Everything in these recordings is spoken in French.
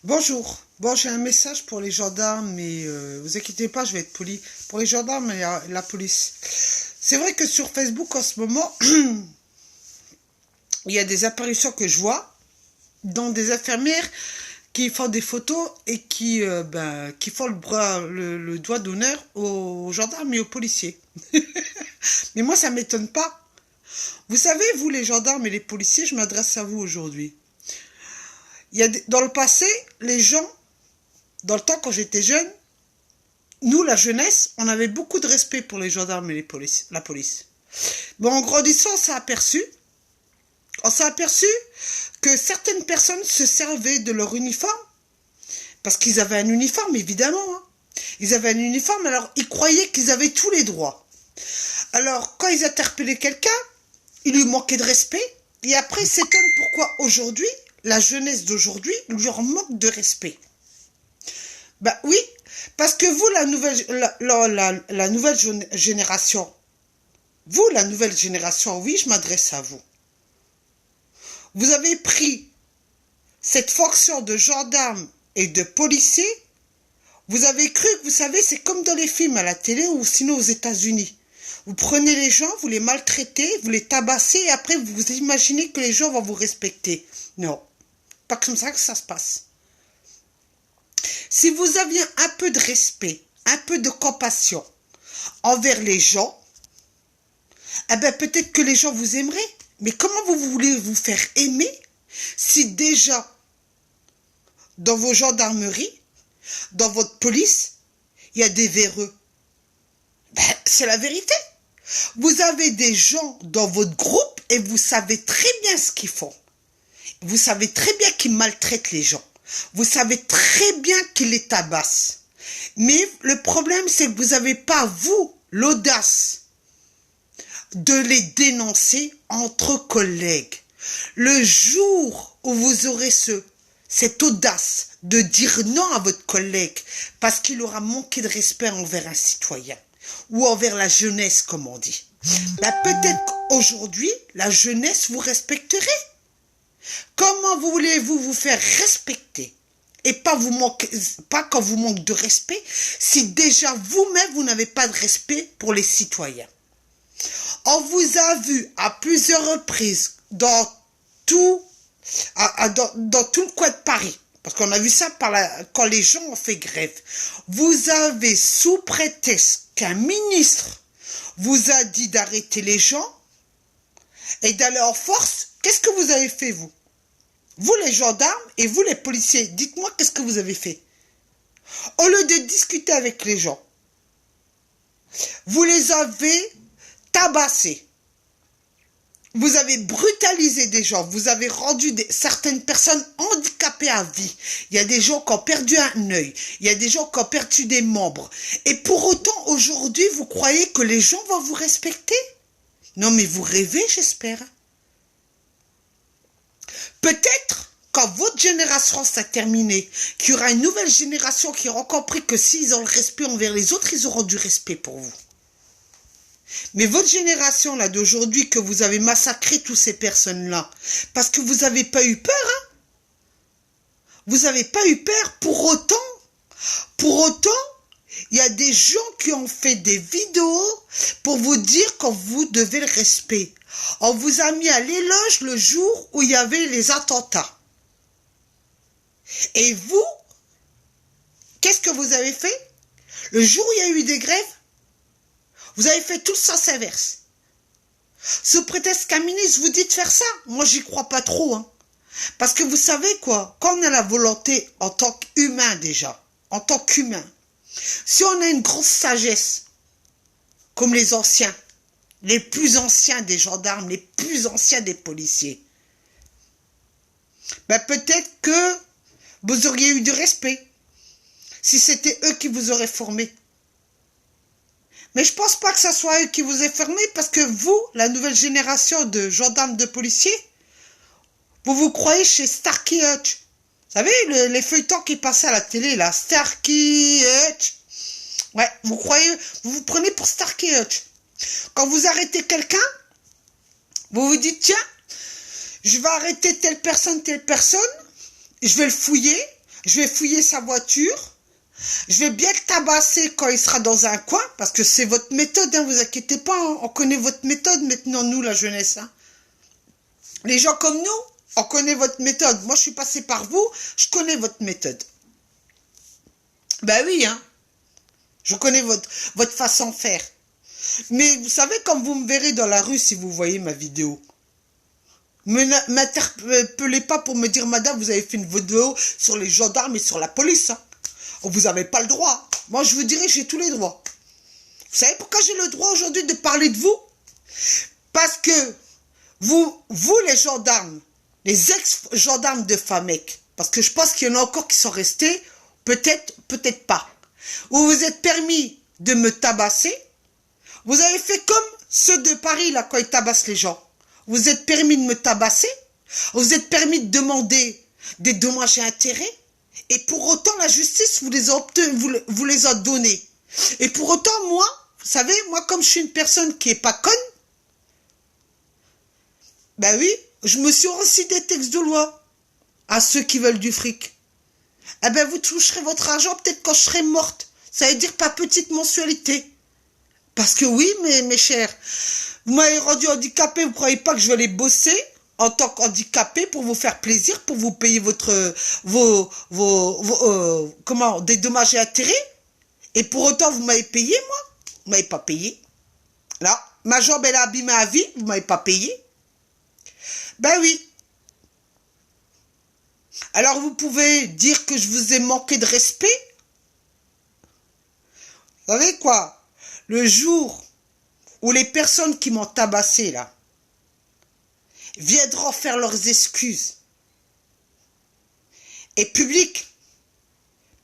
Bonjour. Bon, j'ai un message pour les gendarmes, mais vous inquiétez pas, je vais être poli. Pour les gendarmes et la police. C'est vrai que sur Facebook, en ce moment, il y a des apparitions que je vois, dont des infirmières qui font des photos et qui font le doigt d'honneur aux gendarmes et aux policiers. Mais moi, ça m'étonne pas. Vous savez, vous, les gendarmes et les policiers, je m'adresse à vous aujourd'hui. Dans le passé, les gens, dans le temps quand j'étais jeune, nous, la jeunesse, on avait beaucoup de respect pour les gendarmes et la police. Mais en grandissant, on s'est aperçu que certaines personnes se servaient de leur uniforme, parce qu'ils avaient un uniforme, évidemment. Hein. Ils avaient un uniforme, alors ils croyaient qu'ils avaient tous les droits. Alors, quand ils interpellaient quelqu'un, il lui manquait de respect, et après, ils s'étonnent pourquoi aujourd'hui, la jeunesse d'aujourd'hui, leur manque de respect. Bah oui, parce que vous, la nouvelle génération, vous, la nouvelle génération, oui, je m'adresse à vous. Vous avez pris cette fonction de gendarme et de policier, vous avez cru que, vous savez, c'est comme dans les films à la télé ou sinon aux États-Unis. Vous prenez les gens, vous les maltraitez, vous les tabassez et après vous imaginez que les gens vont vous respecter. Non, pas comme ça que ça se passe. Si vous aviez un peu de respect, un peu de compassion envers les gens, eh ben peut-être que les gens vous aimeraient. Mais comment vous voulez vous faire aimer si déjà, dans vos gendarmeries, dans votre police, il y a des véreux? Ben, c'est la vérité. Vous avez des gens dans votre groupe et vous savez très bien ce qu'ils font. Vous savez très bien qu'ils maltraitent les gens. Vous savez très bien qu'ils les tabassent. Mais le problème, c'est que vous n'avez pas, vous, l'audace de les dénoncer entre collègues. Le jour où vous aurez cette audace de dire non à votre collègue parce qu'il aura manqué de respect envers un citoyen ou envers la jeunesse, comme on dit, ben peut-être qu'aujourd'hui, la jeunesse vous respecterait. Comment voulez-vous vous faire respecter et pas quand vous manquez de respect si déjà vous-même vous n'avez pas de respect pour les citoyens? On vous a vu à plusieurs reprises dans tout le coin de Paris, parce qu'on a vu ça quand les gens ont fait grève. Vous avez, sous prétexte qu'un ministre vous a dit d'arrêter les gens et d'aller en force, qu'est-ce que vous avez fait, vous? Vous, les gendarmes, et vous, les policiers, dites-moi qu'est-ce que vous avez fait. Au lieu de discuter avec les gens, vous les avez tabassés. Vous avez brutalisé des gens. Vous avez rendu certaines personnes handicapées à vie. Il y a des gens qui ont perdu un œil. Il y a des gens qui ont perdu des membres. Et pour autant, aujourd'hui, vous croyez que les gens vont vous respecter? Non, mais vous rêvez, j'espère. Peut-être, quand votre génération sera terminée, qu'il y aura une nouvelle génération qui aura compris que s'ils ont le respect envers les autres, ils auront du respect pour vous. Mais votre génération là d'aujourd'hui, que vous avez massacré toutes ces personnes-là, parce que vous n'avez pas eu peur, hein? Vous n'avez pas eu peur. Pour autant, il y a des gens qui ont fait des vidéos pour vous dire que vous devez le respect. On vous a mis à l'éloge le jour où il y avait les attentats. Et vous, qu'est-ce que vous avez fait? Le jour où il y a eu des grèves, vous avez fait tout le sens inverse. Sous prétexte qu'un ministre vous dit de faire ça, moi j'y crois pas trop. Hein. Parce que vous savez quoi, quand on a la volonté en tant qu'humain déjà, en tant qu'humain, si on a une grosse sagesse, comme les anciens, les plus anciens des gendarmes, les plus anciens des policiers, ben peut-être que vous auriez eu du respect, si c'était eux qui vous auraient formé. Mais je pense pas que ça soit eux qui vous aient formé, parce que vous, la nouvelle génération de gendarmes, de policiers, vous vous croyez chez Starkey Hutch. Vous savez, les feuilletons qui passaient à la télé, là, Starkey Hutch. Ouais, vous vous prenez pour Starkey Hutch. Quand vous arrêtez quelqu'un, vous vous dites, tiens, je vais arrêter telle personne, je vais le fouiller, je vais fouiller sa voiture, je vais bien le tabasser quand il sera dans un coin, parce que c'est votre méthode, hein, vous inquiétez pas, hein, on connaît votre méthode maintenant, nous, la jeunesse. Hein. Les gens comme nous, on connaît votre méthode. Moi, je suis passé par vous, je connais votre méthode. Ben oui, hein, je connais votre façon de faire. Mais vous savez, comme vous me verrez dans la rue, si vous voyez ma vidéo, ne m'interpellez pas pour me dire, madame, vous avez fait une vidéo sur les gendarmes et sur la police. Hein. Vous n'avez pas le droit. Moi, je vous dirais que j'ai tous les droits. Vous savez pourquoi j'ai le droit aujourd'hui de parler de vous? Parce que vous les gendarmes, les ex-gendarmes de Famec, parce que je pense qu'il y en a encore qui sont restés, peut-être, peut-être pas. Vous vous êtes permis de me tabasser. Vous avez fait comme ceux de Paris, là, quand ils tabassent les gens. Vous êtes permis de me tabasser. Vous êtes permis de demander des dommages et intérêts. Et pour autant, la justice vous les a donnés. Et pour autant, moi, vous savez, moi, comme je suis une personne qui est pas conne, ben oui, je me suis aussi des textes de loi à ceux qui veulent du fric. Eh ben, vous toucherez votre argent peut-être quand je serai morte. Ça veut dire pas petite mensualité. Parce que oui, mes chers, vous m'avez rendu handicapé, vous croyez pas que je vais aller bosser en tant qu'handicapé pour vous faire plaisir, pour vous payer des dommages et intérêts? Et pour autant, vous m'avez payé, moi? Vous m'avez pas payé. Là, ma jambe, elle a abîmé à vie, vous m'avez pas payé. Ben oui. Alors, vous pouvez dire que je vous ai manqué de respect? Vous savez quoi? Le jour où les personnes qui m'ont tabassé, là, viendront faire leurs excuses, et public,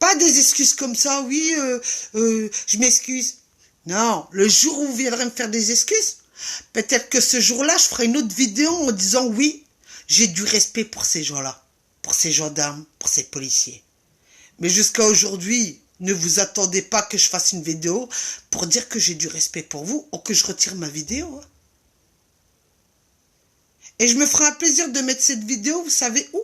pas des excuses comme ça, oui, je m'excuse. Non, le jour où vous viendrez me faire des excuses, peut-être que ce jour-là, je ferai une autre vidéo en disant, oui, j'ai du respect pour ces gens-là, pour ces gendarmes, pour ces policiers. Mais jusqu'à aujourd'hui, ne vous attendez pas que je fasse une vidéo pour dire que j'ai du respect pour vous ou que je retire ma vidéo. Et je me ferai un plaisir de mettre cette vidéo, vous savez où?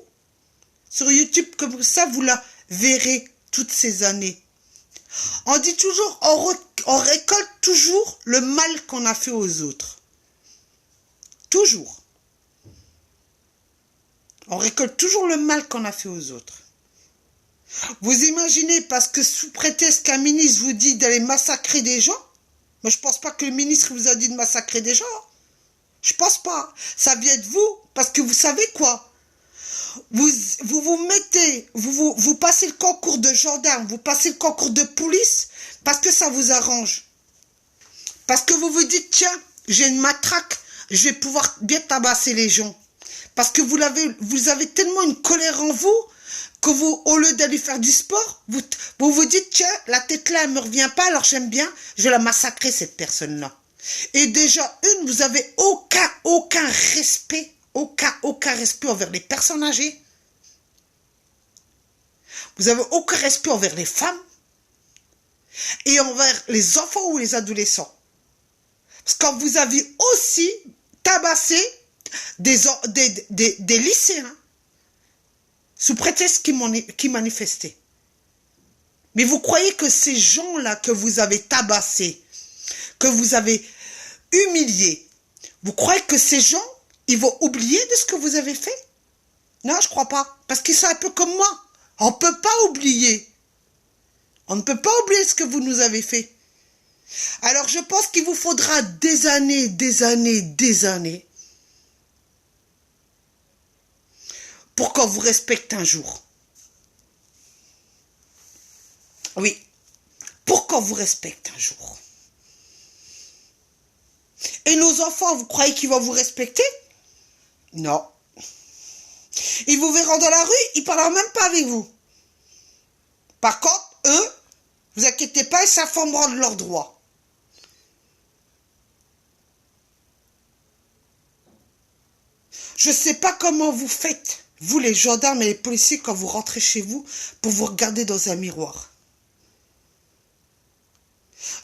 Sur YouTube, comme ça, vous la verrez toutes ces années. On dit toujours, on récolte toujours le mal qu'on a fait aux autres. Toujours. On récolte toujours le mal qu'on a fait aux autres. Vous imaginez, parce que sous prétexte qu'un ministre vous dit d'aller massacrer des gens, mais je pense pas que le ministre vous a dit de massacrer des gens. Je pense pas. Ça vient de vous, parce que vous savez quoi? Vous mettez, vous passez le concours de gendarme, vous passez le concours de police, parce que ça vous arrange. Parce que vous vous dites, tiens, j'ai une matraque, je vais pouvoir bien tabasser les gens. Parce que vous avez tellement une colère en vous, que vous, au lieu d'aller faire du sport, vous dites, tiens, la tête là, elle me revient pas, alors j'aime bien, je vais la massacrer, cette personne-là. Et déjà, vous avez aucun respect, aucun respect envers les personnes âgées. Vous avez aucun respect envers les femmes et envers les enfants ou les adolescents. Parce que vous avez aussi tabassé des lycéens sous prétexte qui manifestaient. Mais vous croyez que ces gens-là que vous avez tabassés, que vous avez humiliés, vous croyez que ces gens, ils vont oublier de ce que vous avez fait? Non, je crois pas. Parce qu'ils sont un peu comme moi. On ne peut pas oublier. On ne peut pas oublier ce que vous nous avez fait. Alors je pense qu'il vous faudra des années pour qu'on vous respecte un jour. Oui, pour qu'on vous respecte un jour. Et nos enfants, vous croyez qu'ils vont vous respecter? Non. Ils vous verront dans la rue, ils ne parleront même pas avec vous. Par contre, eux, vous inquiétez pas, ils s'informeront de leurs droits. Je ne sais pas comment vous faites, vous les gendarmes et les policiers, quand vous rentrez chez vous, pour vous regarder dans un miroir.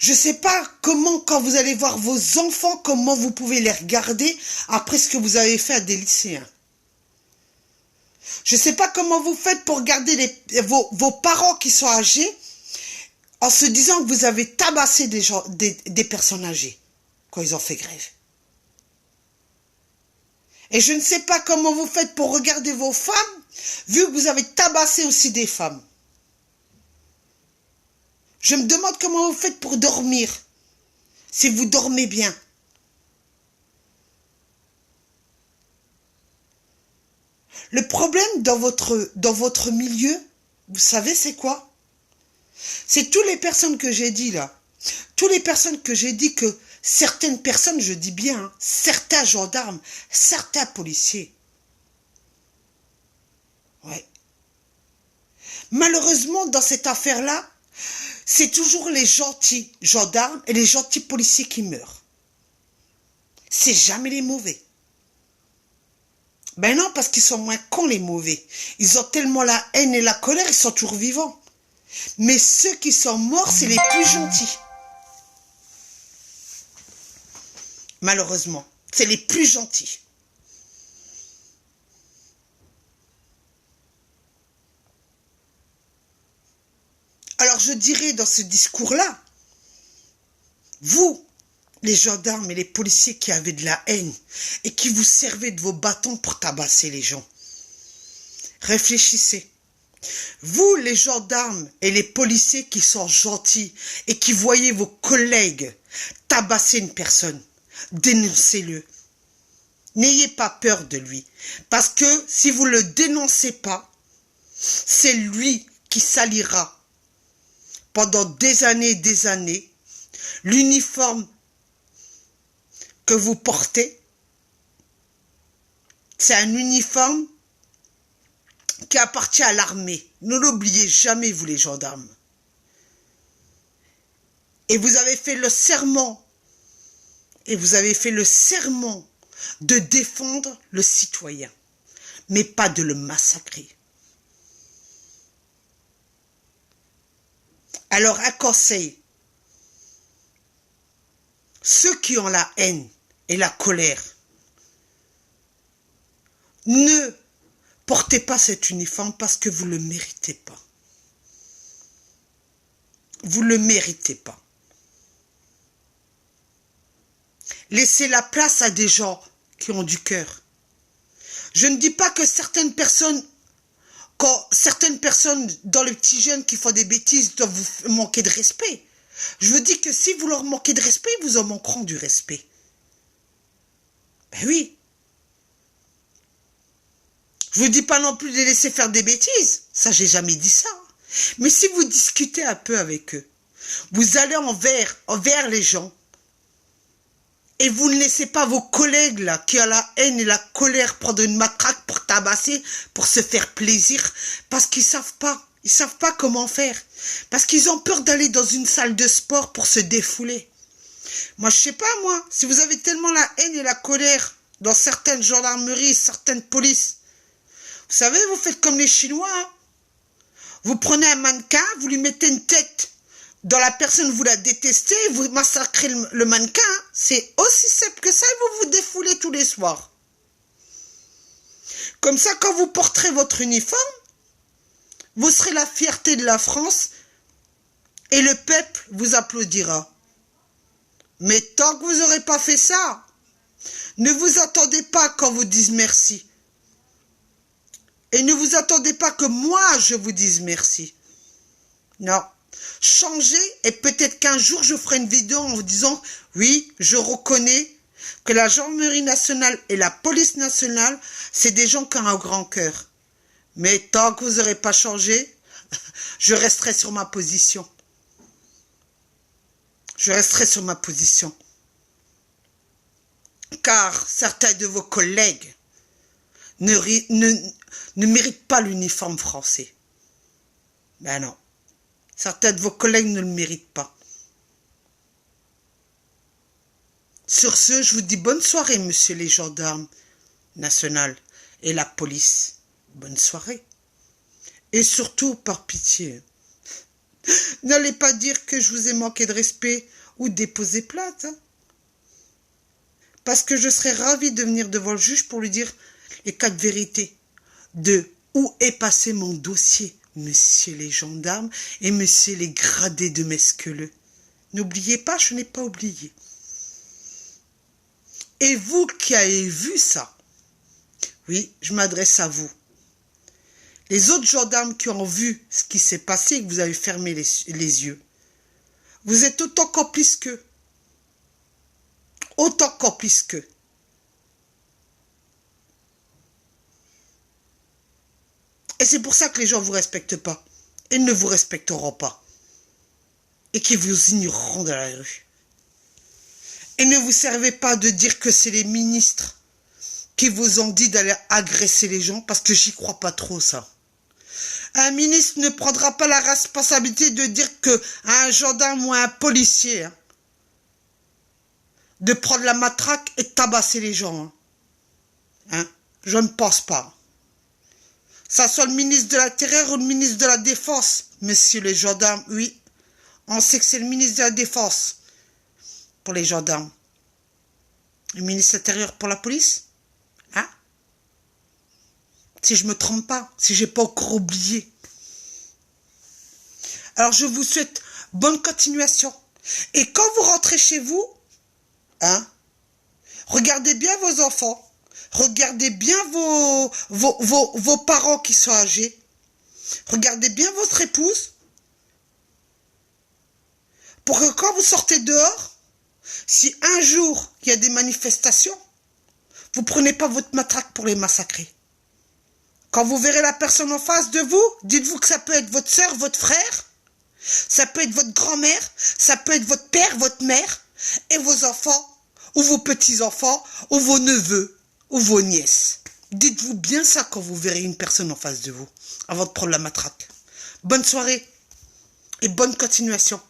Je ne sais pas comment, quand vous allez voir vos enfants, comment vous pouvez les regarder après ce que vous avez fait à des lycéens. Je ne sais pas comment vous faites pour garder vos parents qui sont âgés en se disant que vous avez tabassé des personnes âgées quand ils ont fait grève. Et je ne sais pas comment vous faites pour regarder vos femmes, vu que vous avez tabassé aussi des femmes. Je me demande comment vous faites pour dormir, si vous dormez bien. Le problème dans votre milieu, vous savez c'est quoi? C'est toutes les personnes que j'ai dit là. Toutes les personnes que j'ai dit que certaines personnes, je dis bien, hein, certains gendarmes, certains policiers. Ouais. Malheureusement, dans cette affaire-là, c'est toujours les gentils gendarmes et les gentils policiers qui meurent. C'est jamais les mauvais. Ben non, parce qu'ils sont moins cons les mauvais. Ils ont tellement la haine et la colère, ils sont toujours vivants. Mais ceux qui sont morts, c'est les plus gentils. Malheureusement, c'est les plus gentils. Alors je dirais dans ce discours-là, vous, les gendarmes et les policiers qui avaient de la haine et qui vous servaient de vos bâtons pour tabasser les gens, réfléchissez. Vous, les gendarmes et les policiers qui sont gentils et qui voyez vos collègues tabasser une personne, dénoncez-le. N'ayez pas peur de lui. Parce que si vous ne le dénoncez pas, c'est lui qui salira pendant des années, l'uniforme que vous portez. C'est un uniforme qui appartient à l'armée. Ne l'oubliez jamais, vous les gendarmes. Et vous avez fait le serment, de défendre le citoyen, mais pas de le massacrer. Alors un conseil, ceux qui ont la haine et la colère, ne portez pas cet uniforme parce que vous ne le méritez pas. Vous ne le méritez pas. Laissez la place à des gens qui ont du cœur. Je ne dis pas que certaines personnes dans les petits jeunes qui font des bêtises doivent vous manquer de respect. Je vous dis que si vous leur manquez de respect, vous en manqueront du respect. Ben oui. Je vous dis pas non plus de les laisser faire des bêtises. Ça, j'ai jamais dit ça. Mais si vous discutez un peu avec eux, vous allez envers les gens, et vous ne laissez pas vos collègues là, qui ont la haine et la colère, prendre une matraque pour tabasser, pour se faire plaisir, parce qu'ils savent pas. Ils savent pas comment faire. Parce qu'ils ont peur d'aller dans une salle de sport pour se défouler. Moi, je sais pas, moi. Si vous avez tellement la haine et la colère dans certaines gendarmeries, certaines polices, vous savez, vous faites comme les Chinois. Hein. Vous prenez un mannequin, vous lui mettez une tête dans la personne, vous la détestez, vous massacrez le mannequin. C'est aussi simple que ça et vous vous défoulez tous les soirs. Comme ça, quand vous porterez votre uniforme, vous serez la fierté de la France et le peuple vous applaudira. Mais tant que vous n'aurez pas fait ça, ne vous attendez pas qu'on vous dise merci. Et ne vous attendez pas que moi je vous dise merci. Non. Changez et peut-être qu'un jour je ferai une vidéo en vous disant oui, je reconnais que la gendarmerie nationale et la police nationale, c'est des gens qui ont un grand cœur. Mais tant que vous n'aurez pas changé, je resterai sur ma position. Je resterai sur ma position. Car certains de vos collègues ne méritent pas l'uniforme français. Ben non. Certains de vos collègues ne le méritent pas. Sur ce, je vous dis bonne soirée, monsieur les gendarmes nationaux et la police. Bonne soirée. Et surtout, par pitié, n'allez pas dire que je vous ai manqué de respect ou déposer plainte. Hein. Parce que je serais ravie de venir devant le juge pour lui dire les quatre vérités de Où est passé mon dossier, messieurs les gendarmes et messieurs les gradés de Mesqueleux? N'oubliez pas, je n'ai pas oublié. Et vous qui avez vu ça, oui, je m'adresse à vous. Les autres gendarmes qui ont vu ce qui s'est passé et que vous avez fermé les yeux, vous êtes autant complices qu'eux. Autant complices qu'eux. Et c'est pour ça que les gens ne vous respectent pas. Ils ne vous respecteront pas. Et qu'ils vous ignoreront dans la rue. Et ne vous servez pas de dire que c'est les ministres qui vous ont dit d'aller agresser les gens, parce que j'y crois pas trop, ça. Un ministre ne prendra pas la responsabilité de dire que un gendarme ou un policier, hein, de prendre la matraque et de tabasser les gens. Hein. Je ne pense pas. Ça soit le ministre de l'Intérieur ou le ministre de la Défense, messieurs les gendarmes, oui. On sait que c'est le ministre de la Défense pour les gendarmes. Le ministre de l'Intérieur pour la police, hein? Si je me trompe pas, si j'ai pas encore oublié. Alors je vous souhaite bonne continuation. Et quand vous rentrez chez vous, hein, regardez bien vos enfants. Regardez bien vos parents qui sont âgés. Regardez bien votre épouse. Pour que quand vous sortez dehors, si un jour il y a des manifestations, vous ne prenez pas votre matraque pour les massacrer. Quand vous verrez la personne en face de vous, dites-vous que ça peut être votre soeur, votre frère, ça peut être votre grand-mère, ça peut être votre père, votre mère, et vos enfants, ou vos petits-enfants, ou vos neveux, ou vos nièces. Dites-vous bien ça quand vous verrez une personne en face de vous, avant de prendre la matraque. Bonne soirée et bonne continuation.